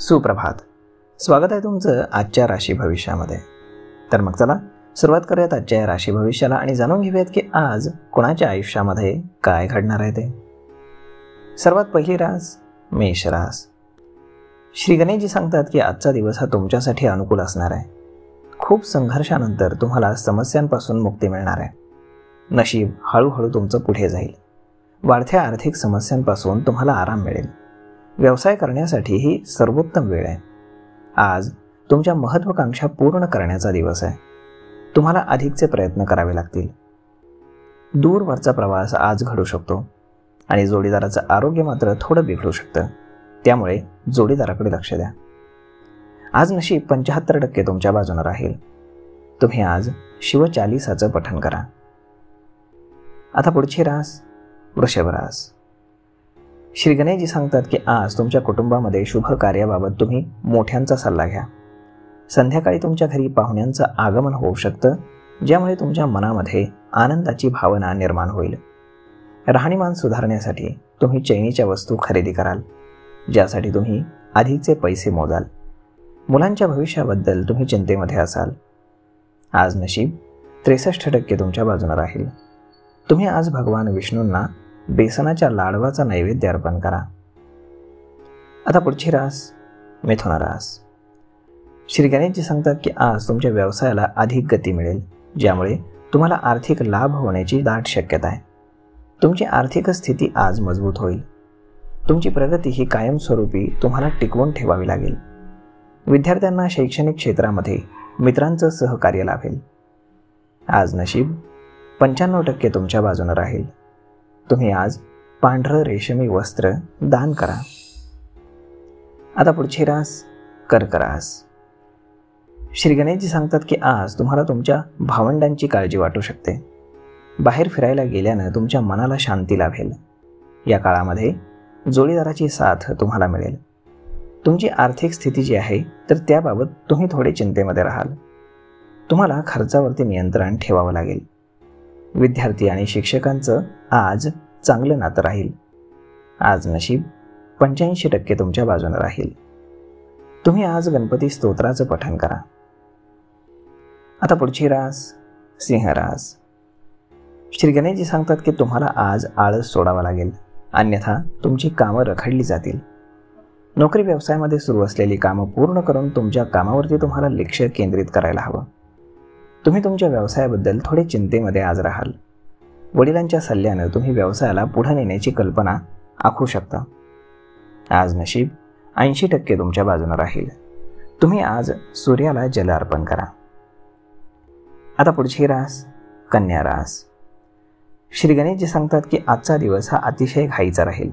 सुप्रभात. स्वागत आहे तुमचं आजच्या राशी भविष्यामध्ये. तर मग चला सुरुवात करूयात आजच्या या राशी भविष्याला आणि जाणून घेऊयात की आज कोणाच्या आयुष्यामध्ये काय घडणार आहे ते. सर्वात पहिली रास मेष रास. श्री गणेशजी सांगतात की आजचा दिवस हा तुमच्यासाठी अनुकूल असणार आहे. खूप संघर्षानंतर तुम्हाला समस्यांपासून मुक्ती मिळणार आहे. नशीब हळूहळू तुमचं पुढे जाईल. वाढत्या आर्थिक समस्यांपासून तुम्हाला आराम मिळेल. व्यवसाय करण्यासाठी ही सर्वोत्तम वेळ आहे. आज तुमच्या महत्त्वाकांक्षा पूर्ण करण्याचा दिवस आहे. तुम्हाला अधिकचे प्रयत्न करावे लागतील. दूरवरचा प्रवास आज घडू शकतो आणि जोडीदाराचं आरोग्य मात्र थोडं बिघडू शकतं. त्यामुळे जोडीदाराकडे लक्ष द्या. आज नशीब 75% तुमच्या बाजूने राहील. तुम्ही आज शिवचालीसाचं पठण करा. आता पुढची रास वृषभ रास. श्री गणेशजी सांगतात की आज तुमच्या कुटुंबामध्ये शुभ कार्याबाबत तुम्ही मोठ्यांचा सल्ला घ्या. संध्याकाळी तुमच्या घरी पाहुण्यांचं आगमन होऊ शकतं, ज्यामुळे तुमच्या मनामध्ये आनंदाची भावना निर्माण होईल. राहणीमान सुधारण्यासाठी तुम्ही चैनीच्या वस्तू खरेदी कराल, ज्यासाठी तुम्ही अधिकचे पैसे मोजाल. मुलांच्या भविष्याबद्दल तुम्ही चिंतेमध्ये असाल. आज नशीब 63% तुमच्या बाजूने राहील. तुम्ही आज भगवान विष्णूंना बेसनाच्या लाडवाचा नैवेद्य अर्पण करा. आता पुढची रास मिथुन रास. श्री गणेशजी सांगतात की आज तुमच्या व्यवसायाला अधिक गती मिळेल, ज्यामुळे तुम्हाला आर्थिक लाभ होण्याची दाट शक्यता आहे. तुमची आर्थिक स्थिती आज मजबूत होईल. तुमची प्रगती ही कायमस्वरूपी तुम्हाला टिकवून ठेवावी लागेल. विद्यार्थ्यांना शैक्षणिक क्षेत्रामध्ये मित्रांचं सहकार्य लाभेल. आज नशीब 95% तुमच्या बाजूने राहील. तुम्ही आज पांढरं रेशमी वस्त्र दान करा. आता पुढची रास कर्क रास. श्री गणेशजी सांगतात की आज तुम्हाला तुमच्या भावंडांची काळजी वाटू शकते. बाहेर फिरायला गेल्यानं तुमच्या मनाला शांती लाभेल. या काळामध्ये जोडीदाराची साथ तुम्हाला मिळेल. तुमची आर्थिक स्थिती जी आहे तर त्याबाबत तुम्ही थोडे चिंतेमध्ये राहाल. तुम्हाला खर्चावरती नियंत्रण ठेवावं लागेल. विद्यार्थी आणि शिक्षकांचं आज चांगलं नातं राहील. आज नशीब 85% तुमच्या बाजूने राहील. तुम्ही आज गणपती स्तोत्राचं पठण करा. आता पुढची रास सिंह रास. श्री गणेशजी सांगतात की तुम्हाला आज आळस सोडावा लागेल, अन्यथा तुमची कामं रखडली जातील. नोकरी व्यवसायामध्ये सुरू असलेली कामं पूर्ण करून तुमच्या कामावरती तुम्हाला लक्ष केंद्रित करायला हवं. तुम्ही तुमच्या व्यवसायाबद्दल थोडे चिंतेमध्ये आज राहाल. वडिलांच्या सल्ल्यानं तुम्ही व्यवसायाला पुढे नेण्याची कल्पना आखू शकता. आज नशीब 80% तुमच्या बाजूने राहील. तुम्ही आज सूर्याला जल अर्पण करा. आता पुढची रास कन्या रास. श्री गणेशजी सांगतात की आजचा दिवस हा अतिशय घाईचा राहील.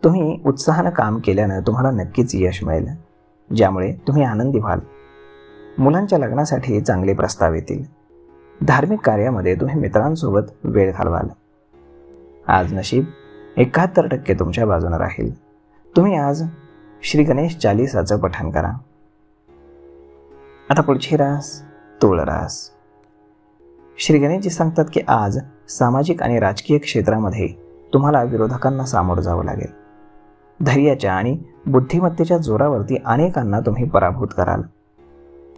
तुम्ही उत्साहानं काम केल्यानं तुम्हाला नक्कीच यश मिळेल, ज्यामुळे तुम्ही आनंदी व्हाल. मुलांच्या लग्नासाठी चांगले प्रस्ताव येतील. धार्मिक कार्यामध्ये तुम्ही मित्रांसोबत वेळ घालवाल. आज नशीब 71% तुमच्या बाजूने राहील. तुम्ही आज श्री गणेश चालीसाचं पठण करा. आता पुढची रास तुळ रास. श्री गणेशजी सांगतात की आज सामाजिक आणि राजकीय क्षेत्रामध्ये तुम्हाला विरोधकांना सामोरं जावं लागेल. धैर्याच्या आणि बुद्धिमत्तेच्या जोरावरती अनेकांना तुम्ही पराभूत कराल.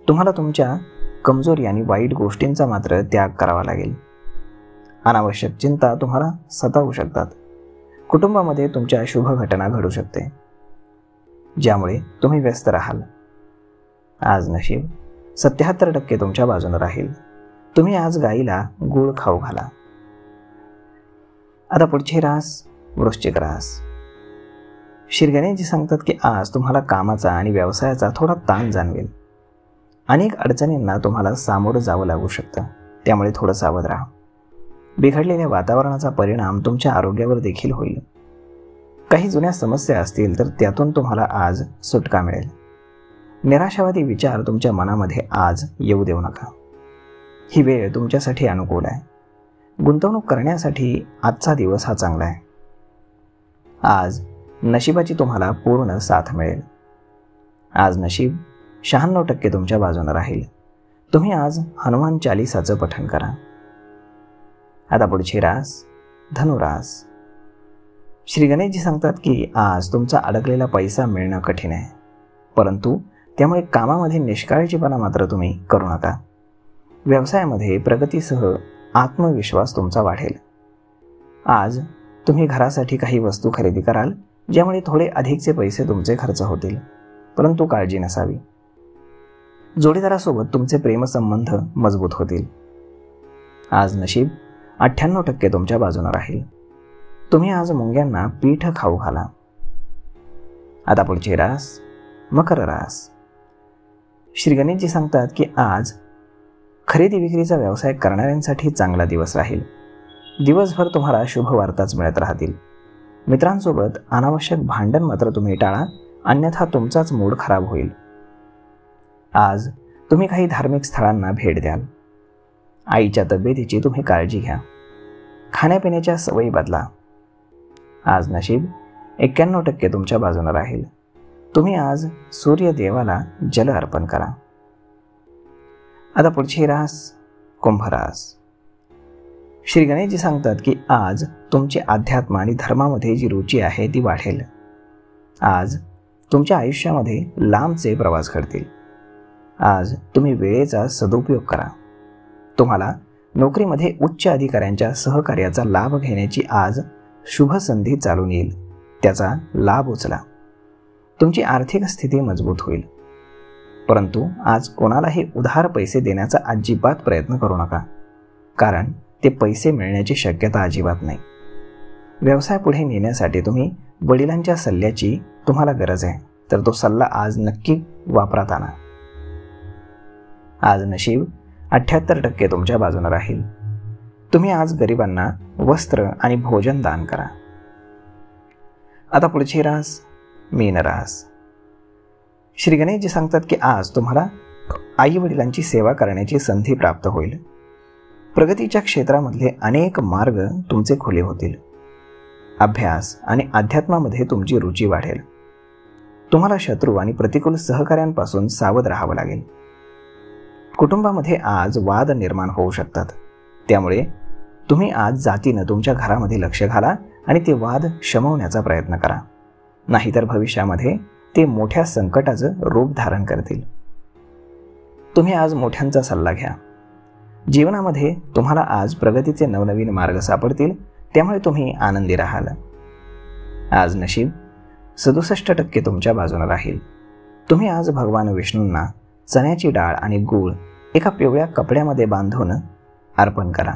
तुम्हाला तुमच्या कमजोरी आणि वाईट गोष्टींचा मात्र त्याग करावा लागेल. अनावश्यक चिंता तुम्हाला सतावू शकतात. कुटुंबामध्ये तुमच्या शुभ घटना घडू शकते, ज्यामुळे तुम्ही व्यस्त राहाल. आज नशीब 77% तुमच्या बाजूने राहील. तुम्ही आज गाईला गूळ खाऊ घाला. आता पुढची रास वृश्चिक रास. श्री गणेशजी सांगतात की आज तुम्हाला कामाचा आणि व्यवसायाचा थोडा ताण जाणवेल. अनेक अडचणींना तुम्हाला सामोरं जावं लागू शकतं, त्यामुळे थोडं सावध राहा. बिघडलेल्या वातावरणाचा परिणाम तुमच्या आरोग्यावर देखील होईल. काही जुन्या समस्या असतील तर त्यातून तुम्हाला आज सुटका मिळेल. निराशावादी विचार तुमच्या मनामध्ये आज येऊ देऊ नका. ही वेळ तुमच्यासाठी अनुकूल आहे. गुंतवणूक करण्यासाठी आजचा दिवस हा चांगला आहे. आज नशिबाची तुम्हाला पूर्ण साथ मिळेल. आज नशीब 96% तुमच्या बाजूने राहील. तुम्ही आज हनुमान चालीसाचं पठण करा. आता पुढची रास धनुरास. श्री गणेशजी सांगतात की आज तुमचा अडकलेला पैसा मिळणं कठीण आहे. परंतु त्यामुळे कामामध्ये निष्काळजीपणा मात्र तुम्ही करू नका. व्यवसायामध्ये प्रगतीसह आत्मविश्वास तुमचा वाढेल. आज तुम्ही घरासाठी काही वस्तू खरेदी कराल, ज्यामुळे थोडे अधिकचे पैसे तुमचे खर्च होतील, परंतु काळजी नसावी. जोडीदारासोबत तुमचे प्रेमसंबंध मजबूत होतील. आज नशीब 98% तुमच्या बाजूने राहील. तुम्ही आज मुंग्यांना पीठ खाऊ घाला. आता पुढची रास मकर रास. श्री गणेशजी सांगतात की आज खरेदी विक्रीचा व्यवसाय करणाऱ्यांसाठी चांगला दिवस राहील. दिवसभर तुम्हाला शुभ वार्ताच मिळत राहतील. मित्रांसोबत अनावश्यक भांडण मात्र तुम्ही टाळा, अन्यथा तुमचाच मूड खराब होईल. आज तुम्ही काही धार्मिक स्थळांना भेट द्याल. आईच्या तब्येतीची तुम्ही काळजी घ्या. खाण्यापिण्याच्या सवयी बदला. आज नशीब 91% तुमच्या बाजूने राहील. तुम्ही आज सूर्यदेवाला जल अर्पण करा. आता पुढची रास कुंभ रास. श्री गणेशजी सांगतात की आज तुमची अध्यात्म आणि धर्मामध्ये जी रुची आहे ती वाढेल. आज तुमच्या आयुष्यामध्ये लांबचे प्रवास घडतील. आज तुम्ही वेळेचा सदुपयोग करा. तुम्हाला नोकरीमध्ये उच्च अधिकाऱ्यांच्या सहकार्याचा लाभ घेण्याची आज शुभ संधी चालून येईल. त्याचा लाभ उचला. तुमची आर्थिक स्थिती मजबूत होईल. परंतु आज कोणालाही उधार पैसे देण्याचा अजिबात प्रयत्न करू नका, कारण ते पैसे मिळण्याची शक्यता अजिबात नाही. व्यवसाय पुढे नेण्यासाठी तुम्ही वडिलांच्या सल्ल्याची तुम्हाला गरज आहे, तर तो सल्ला आज नक्की वापरात आणा. आज नशीब 78% तुमच्या बाजूने राहील. तुम्ही आज गरिबांना वस्त्र आणि भोजन दान करा. आता पुढची रास मीन रास. श्री गणेशजी सांगतात की आज तुम्हाला आई वडिलांची सेवा करण्याची संधी प्राप्त होईल. प्रगतीच्या क्षेत्रामधले अनेक मार्ग तुमचे खुले होतील. अभ्यास आणि अध्यात्मामध्ये तुमची रुची वाढेल. तुम्हाला शत्रू आणि प्रतिकूल सहकाऱ्यांपासून सावध राहावं लागेल. कुटुंबामध्ये आज वाद निर्माण होऊ शकतात, त्यामुळे तुम्ही आज जातीनं तुमच्या घरामध्ये लक्ष घाला आणि ते वाद शमवण्याचा प्रयत्न करा, नाहीतर भविष्यामध्ये ते मोठ्या संकटाचं रूप धारण करतील. तुम्ही आज मोठ्यांचा सल्ला घ्या. जीवनामध्ये तुम्हाला आज प्रगतीचे नवनवीन मार्ग सापडतील, त्यामुळे तुम्ही आनंदी राहाल. आज नशीब 67% तुमच्या बाजूने राहील. तुम्ही आज भगवान विष्णूंना चण्याची डाळ आणि गूळ एका पिवळ्या कपड्यामध्ये बांधून अर्पण करा.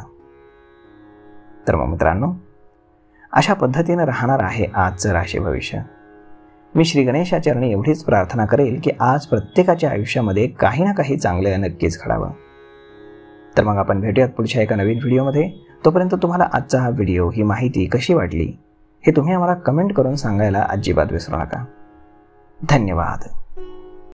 तर मग मित्रांनो, अशा पद्धतीने राहणार आहे आजचं राशी भविष्य. मी श्री गणेशाचरणी एवढीच प्रार्थना करेल की आज प्रत्येकाच्या आयुष्यामध्ये काही ना काही चांगलं नक्कीच घडावं. तर मग आपण भेटूयात पुढच्या एका नवीन व्हिडिओमध्ये. तोपर्यंत तुम्हाला आजचा हा व्हिडिओ, ही माहिती कशी वाटली हे तुम्ही आम्हाला कमेंट करून सांगायला अजिबात विसरू नका. धन्यवाद.